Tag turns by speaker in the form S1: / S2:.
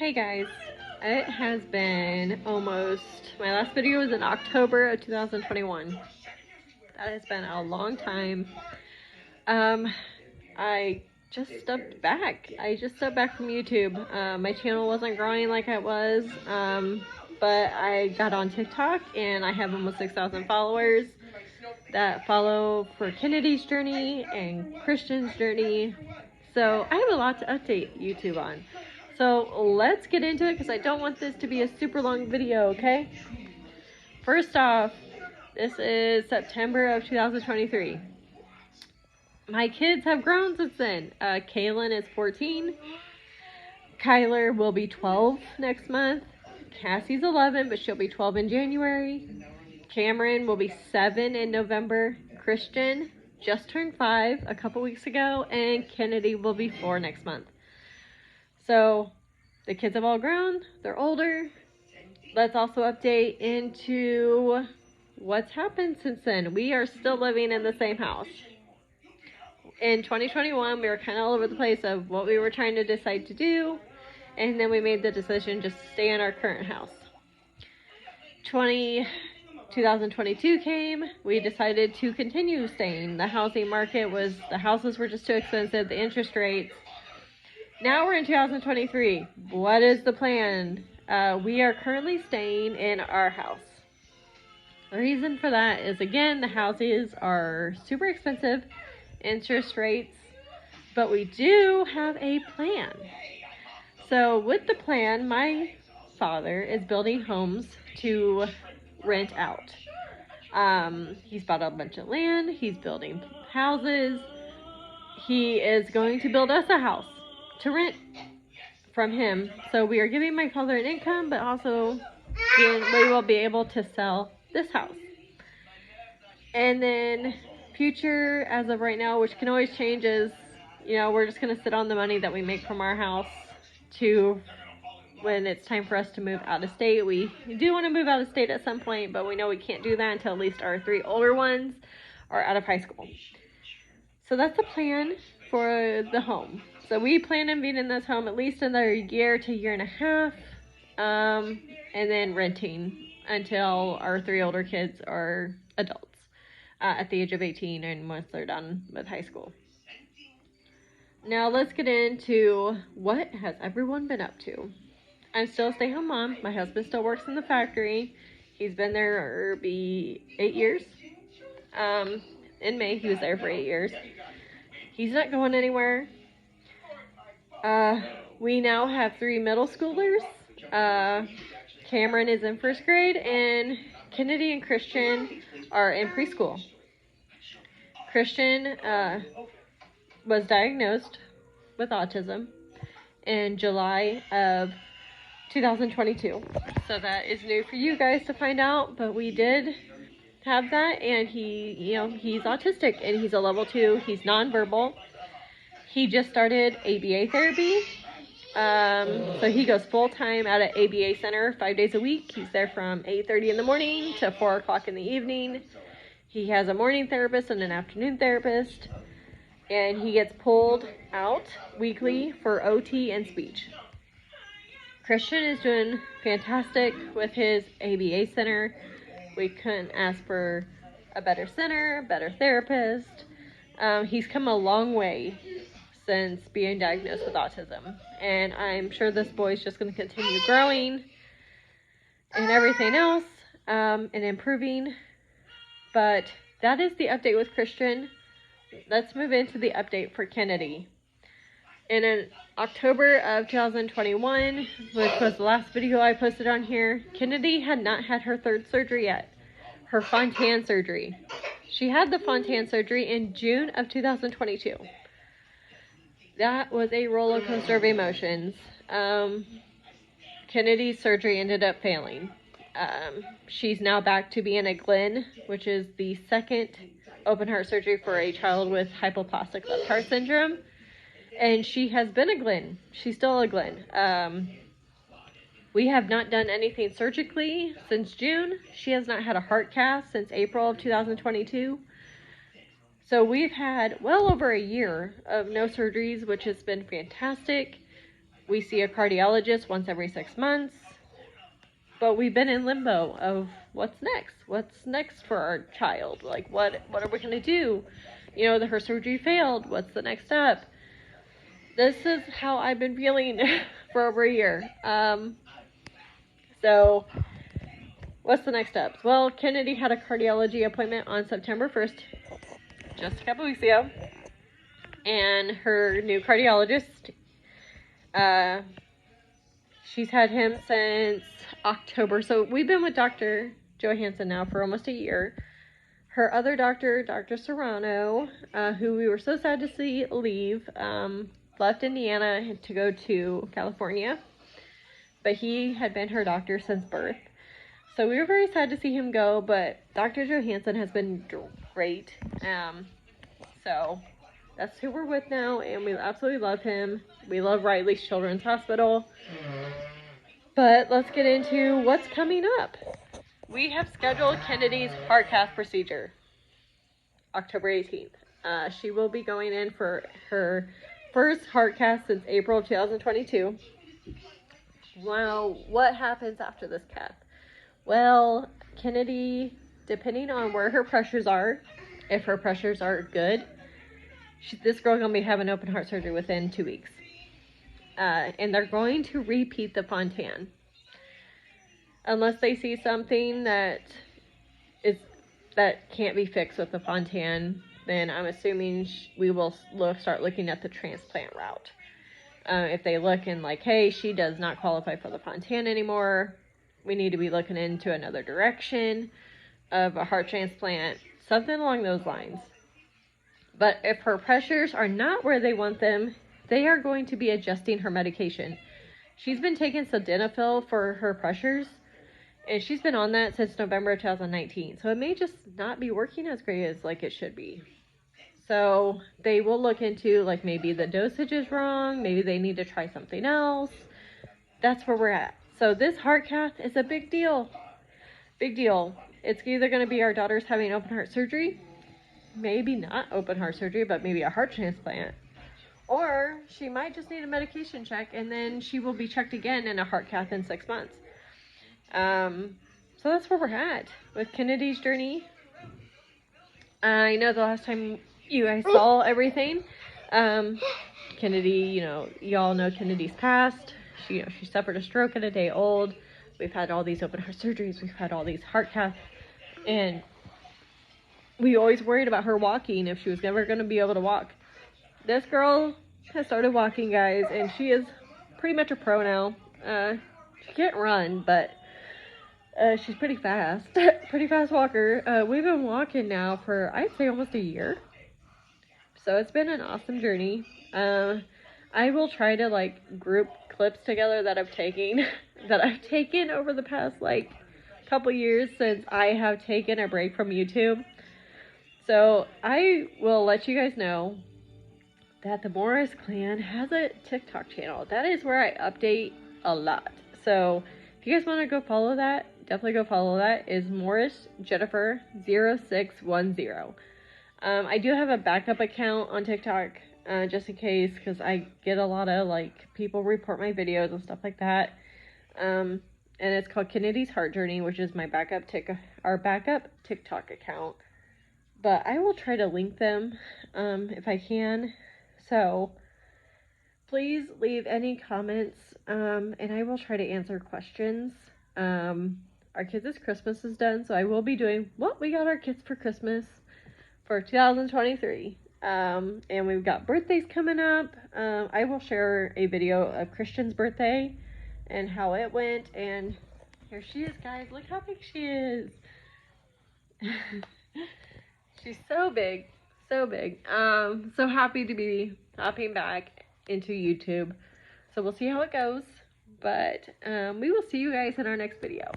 S1: Hey guys, it has been almost, my last video was in October of 2021. That has been a long time. I just stepped back. I just stepped back from YouTube. My channel wasn't growing like it was, but I got on TikTok and I have almost 6,000 followers that follow for Kennedy's journey and Christian's journey. So I have a lot to update YouTube on. So let's get into it because I don't want this to be a super long video, okay? First off, this is September of 2023. My kids have grown since then. Kaylin is 14. Kyler will be 12 next month. Cassie's 11, but she'll be 12 in January. Cameron will be 7 in November. Christian just turned 5 a couple weeks ago. And Kennedy will be 4 next month. So the kids have all grown. They're older. Let's also update into what's happened since then. We are still living in the same house. In 2021, we were kind of all over the place of what we were trying to decide to do. And then we made the decision just to stay in our current house. 2022 came, we decided to continue staying. The housing market the houses were just too expensive, the interest rates. Now we're in 2023. What is the plan? We are currently staying in our house. The reason for that is, again, the houses are super expensive, interest rates, but we do have a plan. So with the plan, my father is building homes to rent out. He's bought a bunch of land. He's building houses. He is going to build us a house to rent from him. So we are giving my father an income, but also we will be able to sell this house. And then future, as of right now, which can always change, is, we're just going to sit on the money that we make from our house to when it's time for us to move out of state. We do want to move out of state at some point, but we know we can't do that until at least our 3 older ones are out of high school. So that's the plan for the home. So we plan on being in this home at least another year to year and a half, and then renting until our 3 older kids are adults at the age of 18 and once they're done with high school. Now let's get into what has everyone been up to. I'm still a stay-home mom. My husband still works in the factory. He's been there 8 years. In May, he was there for 8 years. He's not going anywhere. We now have 3 middle schoolers. Cameron is in 1st grade, and Kennedy and Christian are in preschool. Christian was diagnosed with autism in July of 2022. So that is new for you guys to find out, but we did have that, and he's autistic, and he's a level 2. He's nonverbal. He just started ABA therapy. So he goes full-time at an ABA center 5 days a week. He's there from 8:30 in the morning to 4 o'clock in the evening. He has a morning therapist and an afternoon therapist, and he gets pulled out weekly for OT and speech. Christian is doing fantastic with his ABA center. We couldn't ask for a better center, better therapist. He's come a long way since being diagnosed with autism, and I'm sure this boy's just going to continue growing and everything else, and improving. But that is the update with Christian. Let's move into the update for Kennedy. In October of 2021, which was the last video I posted on here, Kennedy had not had her 3rd surgery yet, her Fontan surgery. She had the Fontan surgery in June of 2022. That was a roller coaster of emotions. Kennedy's surgery ended up failing. She's now back to being a Glenn, which is the 2nd open heart surgery for a child with hypoplastic left heart syndrome. And she has been a Glenn. She's still a Glenn. We have not done anything surgically since June. She has not had a heart cath since April of 2022. So we've had well over a year of no surgeries, which has been fantastic. We see a cardiologist once every 6 months. But we've been in limbo of what's next. What's next for our child? Like, what are we going to do? You know, her surgery failed. What's the next step? This is how I've been feeling for over a year. So, what's the next steps? Well, Kennedy had a cardiology appointment on September 1st, just a couple weeks ago. And her new cardiologist, she's had him since October. So we've been with Dr. Johansson now for almost a year. Her other doctor, Dr. Serrano, who we were so sad to see leave, left Indiana to go to California. But he had been her doctor since birth. So we were very sad to see him go, but Dr. Johansson has been great. So that's who we're with now, and we absolutely love him. We love Riley's Children's Hospital. But let's get into what's coming up. We have scheduled Kennedy's heart cath procedure, October 18th. She will be going in for her first heart cath since April of 2022. Wow, what happens after this cath? Well, Kennedy, depending on where her pressures are, if her pressures are good, this girl's going to be having open heart surgery within 2 weeks. And they're going to repeat the Fontan. Unless they see something that can't be fixed with the Fontan, then I'm assuming we will start looking at the transplant route. If they look and like, hey, she does not qualify for the Fontan anymore, we need to be looking into another direction of a heart transplant, something along those lines. But if her pressures are not where they want them, they are going to be adjusting her medication. She's been taking sildenafil for her pressures, and she's been on that since November of 2019. So it may just not be working as great as like it should be. So they will look into like maybe the dosage is wrong, maybe they need to try something else. That's where we're at. So this heart cath is a big deal. Big deal. It's either going to be our daughter's having open heart surgery, maybe not open heart surgery, but maybe a heart transplant. Or she might just need a medication check, and then she will be checked again in a heart cath in 6 months. So that's where we're at with Kennedy's journey. I know the last time you guys saw everything, Kennedy, you know, y'all know Kennedy's passed. She suffered a stroke at a day old. We've had all these open heart surgeries. We've had all these heart caths. And we always worried about her walking, if she was never going to be able to walk. This girl has started walking, guys, and she is pretty much a pro now. She can't run, but she's pretty fast. Pretty fast walker. We've been walking now for, I'd say, almost a year. So it's been an awesome journey. I will try to like group clips together that I've taken over the past like couple years since I have taken a break from YouTube. So I will let you guys know that the Morris Clan has a TikTok channel. That is where I update a lot. So if you guys want to go follow that, definitely go follow that. Is Morris Jennifer 0610. I do have a backup account on TikTok, just in case, because I get a lot of like people report my videos and stuff like that. And it's called Kennedy's Heart Journey, which is my backup TikTok account. But I will try to link them if I can. So please leave any comments, and I will try to answer questions. Our kids' Christmas is done, so I will be doing what we got our kids for Christmas for 2023. And we've got birthdays coming up. I will share a video of Christian's birthday and how it went. And here she is, guys. Look how big she is. She's so big, so big. So happy to be hopping back into YouTube. So we'll see how it goes. But we will see you guys in our next video.